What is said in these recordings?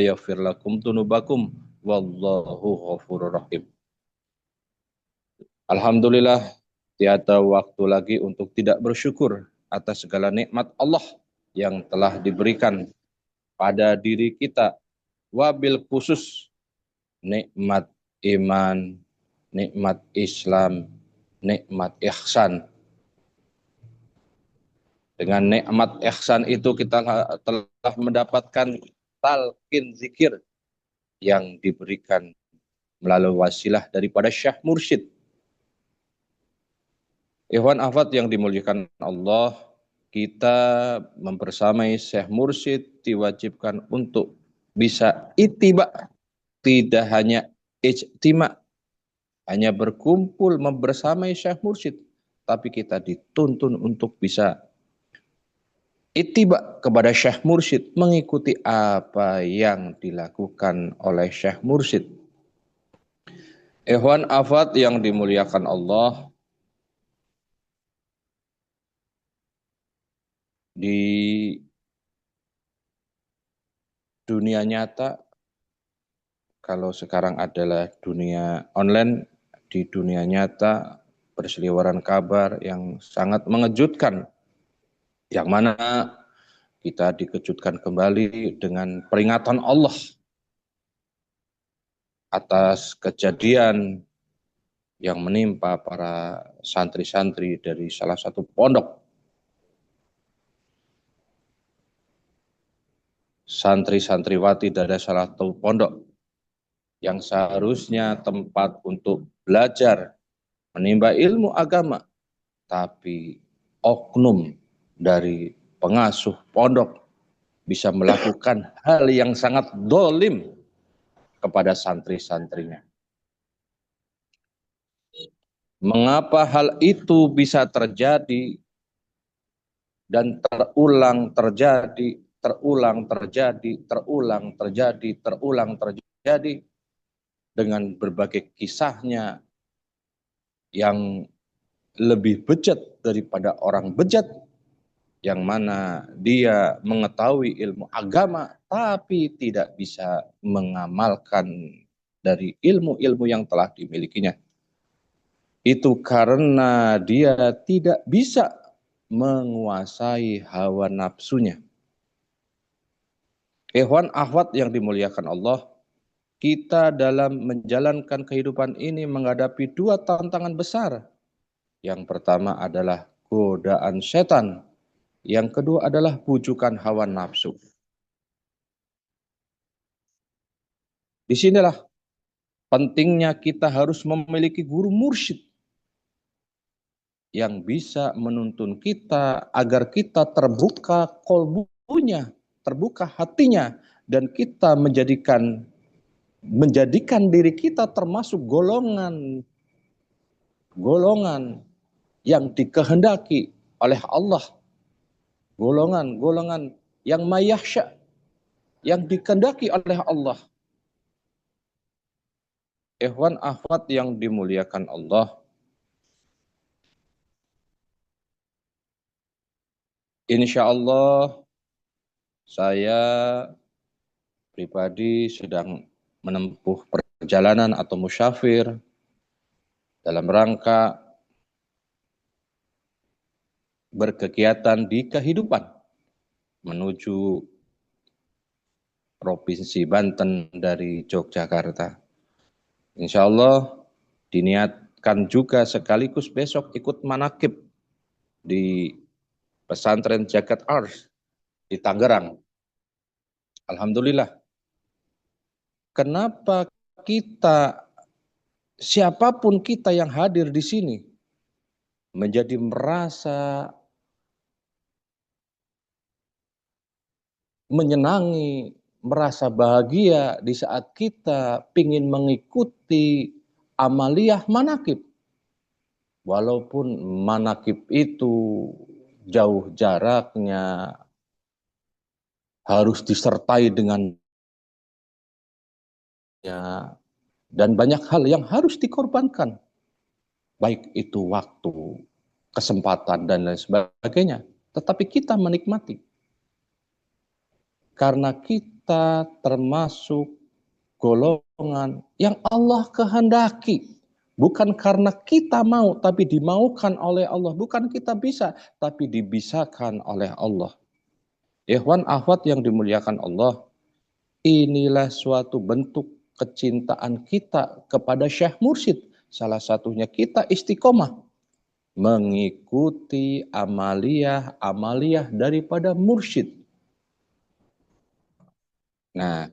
yaghfir lakum dzunubakum wallahu ghafurur rahim. Alhamdulillah, tiada waktu lagi untuk tidak bersyukur atas segala nikmat Allah yang telah diberikan pada diri kita, wabil khusus nikmat iman, nikmat Islam, nikmat ihsan. Dengan nikmat ihsan itu kita telah mendapatkan talqin zikir yang diberikan melalui wasilah daripada Syekh Mursyid. Ikhwan akhwat yang dimuliakan Allah, kita mempersamai Syekh Mursyid diwajibkan untuk bisa ittiba, tidak hanya ijtima, hanya berkumpul membersamai Syekh Mursyid, tapi kita dituntun untuk bisa ittiba kepada Syekh Mursyid, mengikuti apa yang dilakukan oleh Syekh Mursyid. Ikhwan akhwat yang dimuliakan Allah, di dunia nyata, kalau sekarang adalah dunia online, di dunia nyata berseliweran kabar yang sangat mengejutkan, yang mana kita dikejutkan kembali dengan peringatan Allah atas kejadian yang menimpa para santri-santri dari salah satu pondok. Santri-santriwati dari salah satu pondok yang seharusnya tempat untuk belajar, menimba ilmu agama, tapi oknum dari pengasuh pondok bisa melakukan hal yang sangat dolim kepada santri-santrinya. Mengapa hal itu bisa terjadi dan terulang terjadi, dengan berbagai kisahnya yang lebih bejat daripada orang bejat, yang mana dia mengetahui ilmu agama tapi tidak bisa mengamalkan dari ilmu-ilmu yang telah dimilikinya. Itu karena dia tidak bisa menguasai hawa nafsunya. Ikhwan akhwat yang dimuliakan Allah, kita dalam menjalankan kehidupan ini menghadapi dua tantangan besar. Yang pertama adalah godaan setan. Yang kedua adalah bujukan hawa nafsu. Disinilah pentingnya kita harus memiliki guru mursyid yang bisa menuntun kita agar kita terbuka kolbunya, terbuka hatinya, dan kita menjadikan diri kita termasuk golongan yang dikehendaki oleh Allah, golongan yang mayahsya, yang dikehendaki oleh Allah. Ikhwan akhwat yang dimuliakan Allah, insya Allah saya pribadi sedang menempuh perjalanan atau musyafir dalam rangka berkegiatan di kehidupan menuju Provinsi Banten dari Yogyakarta. Insya Allah diniatkan juga sekaligus besok ikut manakib di pesantren Jagat Ars di Tangerang. Alhamdulillah. Kenapa kita, siapapun kita yang hadir di sini, menjadi merasa menyenangi, merasa bahagia di saat kita ingin mengikuti amaliyah manakib. Walaupun manakib itu jauh jaraknya, harus disertai dengan dan banyak hal yang harus dikorbankan. Baik itu waktu, kesempatan, dan lain sebagainya. Tetapi kita menikmati. karena kita termasuk golongan yang Allah kehendaki. Bukan karena kita mau, tapi dimaukan oleh Allah. Bukan kita bisa, tapi dibisakan oleh Allah. Ikhwan akhwat yang dimuliakan Allah, inilah suatu bentuk kecintaan kita kepada Syekh Mursyid. Salah satunya kita istiqomah mengikuti amaliyah daripada mursyid. Nah,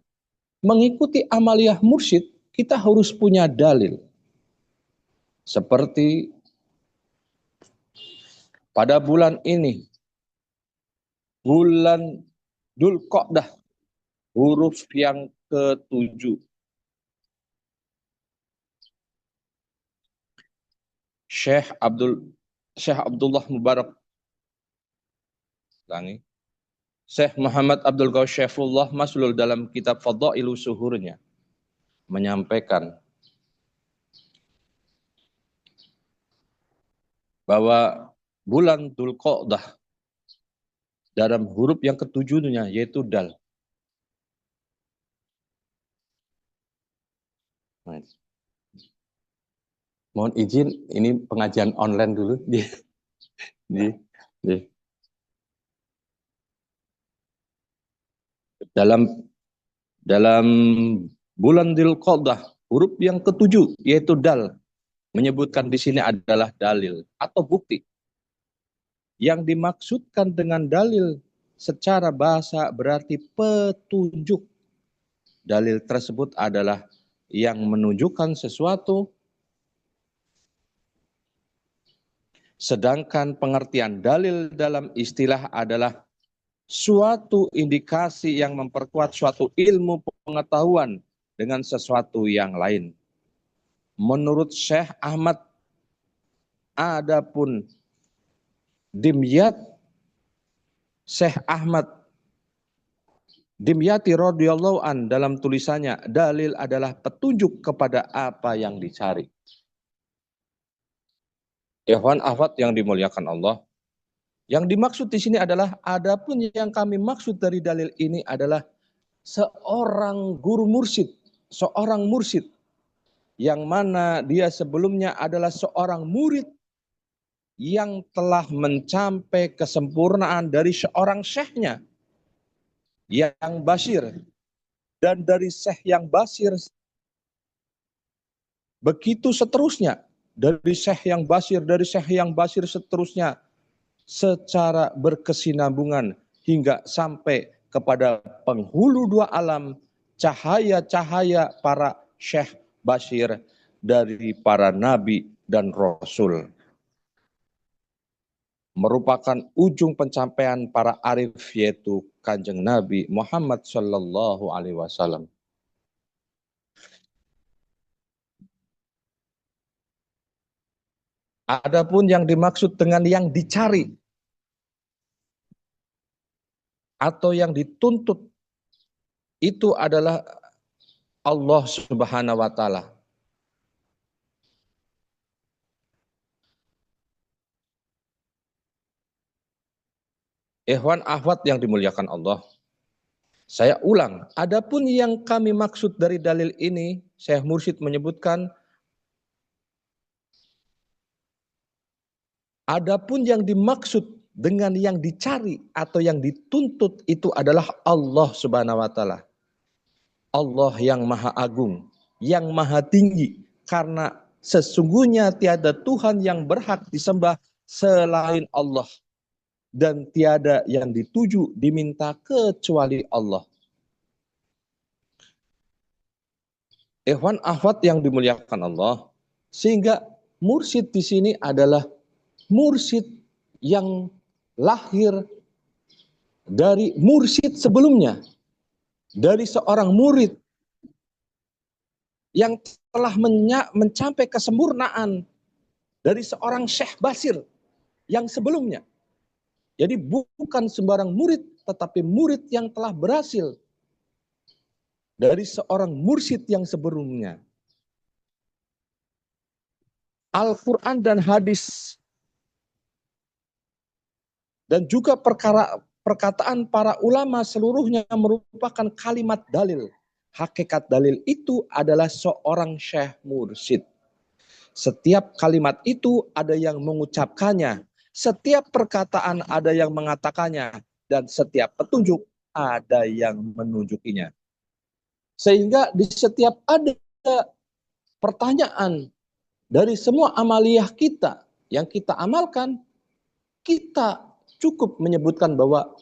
mengikuti amaliyah mursyid, kita harus punya dalil. Seperti pada bulan ini, bulan Dzulqa'dah, huruf yang ke-7. Syekh Abdullah Mubarak Syekh Muhammad Abdul Ghaus Syaifullah Maslul dalam kitab Fadhailu Suhurnya menyampaikan bahwa bulan Dzulqa'dah dalam huruf yang ke-7-nya yaitu dal. Mohon izin, ini pengajian online dulu. Dalam bulan Dzulqa'dah, huruf yang ke-7 yaitu dal, menyebutkan di sini adalah dalil atau bukti. Yang dimaksudkan dengan dalil secara bahasa berarti petunjuk. Dalil tersebut adalah yang menunjukkan sesuatu, sedangkan pengertian dalil dalam istilah adalah suatu indikasi yang memperkuat suatu ilmu pengetahuan dengan sesuatu yang lain. Menurut Syekh Ahmad, adapun Dimyat, Syekh Ahmad Dimyati radhiyallahu an dalam tulisannya, dalil adalah petunjuk kepada apa yang dicari. Ikhwan akhwat yang dimuliakan Allah, yang dimaksud di sini adalah adapun yang kami maksud dari dalil ini adalah seorang guru mursyid, seorang mursyid yang mana dia sebelumnya adalah seorang murid yang telah mencapai kesempurnaan dari seorang syekhnya yang basir, dan dari syekh yang basir begitu seterusnya, dari syekh yang basir seterusnya secara berkesinambungan hingga sampai kepada penghulu dua alam, cahaya-cahaya para syekh basir dari para nabi dan rasul, merupakan ujung pencapaian para arif yaitu Kanjeng Nabi Muhammad Sallallahu Alaihi Wasallam. Adapun yang dimaksud dengan yang dicari atau yang dituntut itu adalah Allah Subhanahu wa taala. Ikhwan akhwat yang dimuliakan Allah. Saya ulang, adapun yang kami maksud dari dalil ini, Syekh Mursyid menyebutkan, adapun yang dimaksud dengan yang dicari atau yang dituntut itu adalah Allah Subhanahu wa taala. Allah yang maha agung, yang maha tinggi, karena sesungguhnya tiada Tuhan yang berhak disembah selain Allah, dan tiada yang dituju diminta kecuali Allah. Ikhwan akhwat yang dimuliakan Allah, sehingga mursyid di sini adalah mursyid yang lahir dari mursyid sebelumnya, dari seorang murid yang telah mencapai kesempurnaan dari seorang syekh basir yang sebelumnya. Jadi bukan sembarang murid, tetapi murid yang telah berhasil dari seorang mursyid yang sebelumnya. Al-Quran dan hadis dan juga perkara perkataan para ulama seluruhnya merupakan kalimat dalil. Hakikat dalil itu adalah seorang syekh mursyid. Setiap kalimat itu ada yang mengucapkannya, setiap perkataan ada yang mengatakannya, dan setiap petunjuk ada yang menunjukinya. Sehingga di setiap ada pertanyaan dari semua amaliyah kita yang kita amalkan, kita cukup menyebutkan bahwa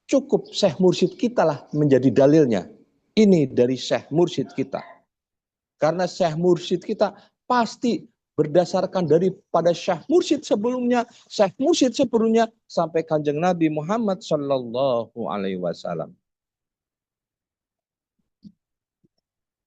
cukup Syekh Mursyid kita lah menjadi dalilnya. Ini dari Syekh Mursyid kita. Karena Syekh Mursyid kita pasti berdasarkan daripada Syekh Mursyid sebelumnya, Syekh Mursyid sebelumnya, sampai Kanjeng Nabi Muhammad Sallallahu Alaihi Wasallam.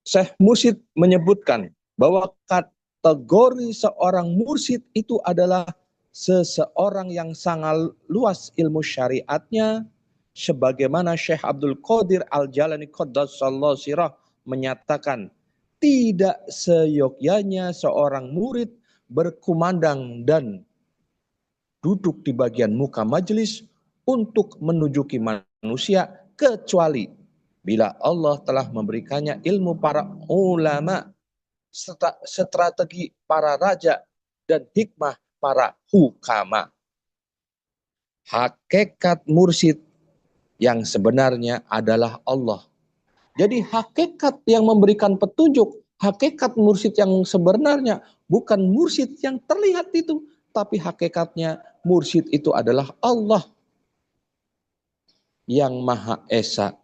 Syekh Mursyid menyebutkan bahwa kategori seorang mursyid itu adalah seseorang yang sangat luas ilmu syariatnya, sebagaimana Syekh Abdul Qadir Al-Jalani Qaddasallahu sirah menyatakan, tidak seyogyanya seorang murid berkumandang dan duduk di bagian muka majelis untuk menunjuki manusia, kecuali bila Allah telah memberikannya ilmu para ulama, strategi para raja, dan hikmah para hukama. Hakikat mursyid yang sebenarnya adalah Allah. Jadi hakikat yang memberikan petunjuk, hakikat mursyid yang sebenarnya bukan mursyid yang terlihat itu, tapi hakikatnya mursyid itu adalah Allah yang Maha Esa,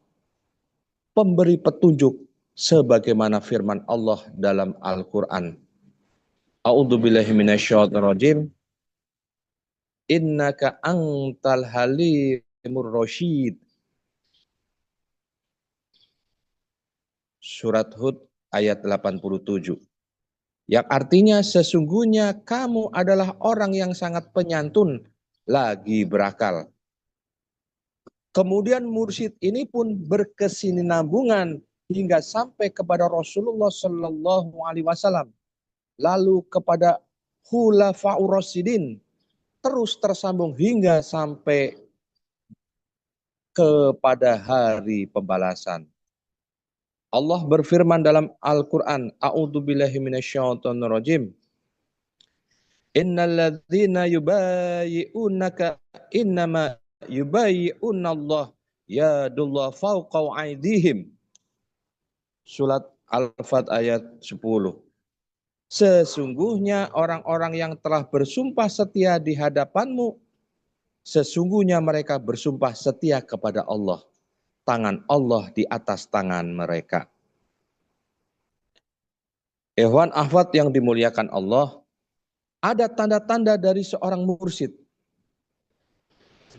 pemberi petunjuk sebagaimana firman Allah dalam Al-Qur'an. A'udzubillahi minasyaitonirrajim. Innaka antal halimur rasyid. Surat Hud ayat 87. Yang artinya sesungguhnya kamu adalah orang yang sangat penyantun lagi berakal. Kemudian mursyid ini pun berkesinambungan hingga sampai kepada Rasulullah Sallallahu Alaihi Wasallam, lalu kepada Khulafaur Rasyidin, terus tersambung hingga sampai kepada hari pembalasan. Allah berfirman dalam Al-Quran, A'udzubillahi minasyaitonirrajim. Innal ladzina yubayyi'unaka innama yubayyi'unallah yadullah fawqa aydihim. Surat Al-Fat ayat 10. Sesungguhnya orang-orang yang telah bersumpah setia di hadapanmu, sesungguhnya mereka bersumpah setia kepada Allah. Tangan Allah di atas tangan mereka. Ikhwan akhwat yang dimuliakan Allah, ada tanda-tanda dari seorang mursyid.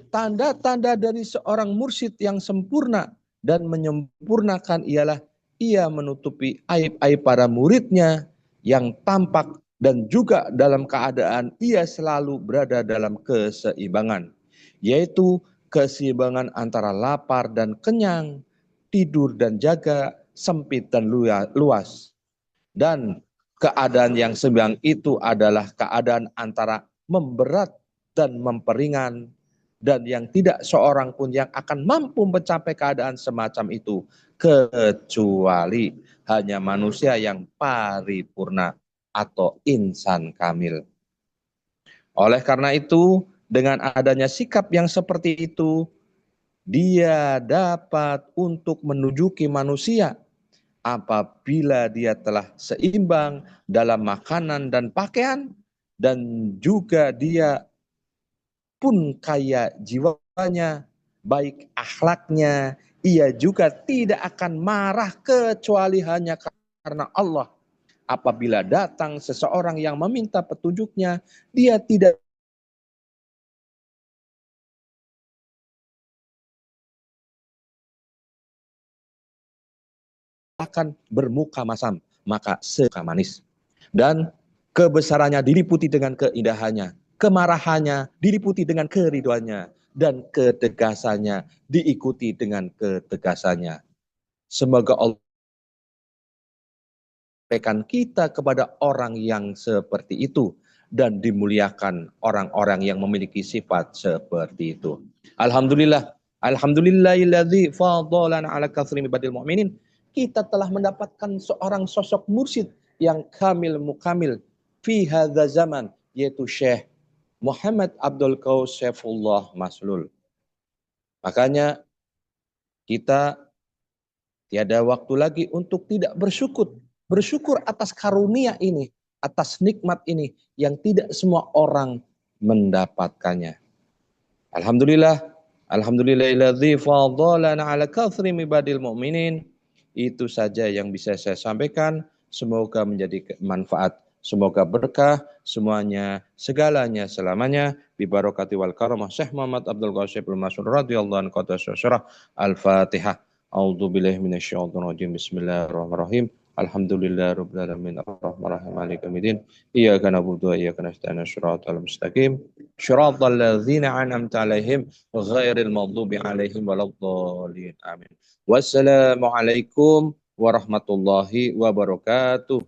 Tanda-tanda dari seorang mursyid yang sempurna dan menyempurnakan ialah ia menutupi aib-aib para muridnya yang tampak, dan juga dalam keadaan ia selalu berada dalam keseimbangan, yaitu keseimbangan antara lapar dan kenyang, tidur dan jaga, sempit dan luas. Dan keadaan yang seimbang itu adalah keadaan antara memberat dan memperingan, dan yang tidak seorang pun yang akan mampu mencapai keadaan semacam itu kecuali hanya manusia yang paripurna atau insan kamil. Oleh karena itu, dengan adanya sikap yang seperti itu, dia dapat untuk menunjuki manusia apabila dia telah seimbang dalam makanan dan pakaian, dan juga dia pun kaya jiwanya, baik akhlaknya, ia juga tidak akan marah kecuali hanya karena Allah. Apabila datang seseorang yang meminta petunjuknya, dia tidak akan bermuka masam, maka suka manis. Dan kebesarannya diliputi dengan keindahannya, kemarahannya diliputi dengan keriduannya, dan ketegasannya diikuti dengan ketegasannya. Semoga Allah memberikan kita kepada orang yang seperti itu, dan dimuliakan orang-orang yang memiliki sifat seperti itu. Alhamdulillah, Alhamdulillahilladzi fadhalana ala katsrin ibadil mu'minin. Kita telah mendapatkan seorang sosok mursyid yang kamil mukamil fi hadza zaman, yaitu Syekh Muhammad Abdul Qaus Saifullah Maslul. Makanya kita tiada waktu lagi untuk tidak bersyukur. Bersyukur atas karunia ini, atas nikmat ini yang tidak semua orang mendapatkannya. Alhamdulillah, alhamdulillahilladzi fadhalana ala katsrin ibadil mu'minin. Itu saja yang bisa saya sampaikan. Semoga menjadi manfaat, semoga berkah semuanya, segalanya selamanya. Bi barakati wal karamah Syekh Muhammad Abdul Qasim Al-Mas'ud radhiyallahu anhu syarah. Al-Fatihah. A'udzu billahi minasyaitonir rajim. Bismillahirrahmanirrahim. Alhamdulillahirabbil alamin arrahmanirrahim maliki yaumiddin. Iyyaka na'budu wa iyyaka nasta'in shiratal mustaqim. Syiratal ladzina an'amta 'alaihim ghairil maghdubi 'alaihim waladdallin. Amin. Wassalamualaikum warahmatullahi wabarakatuh.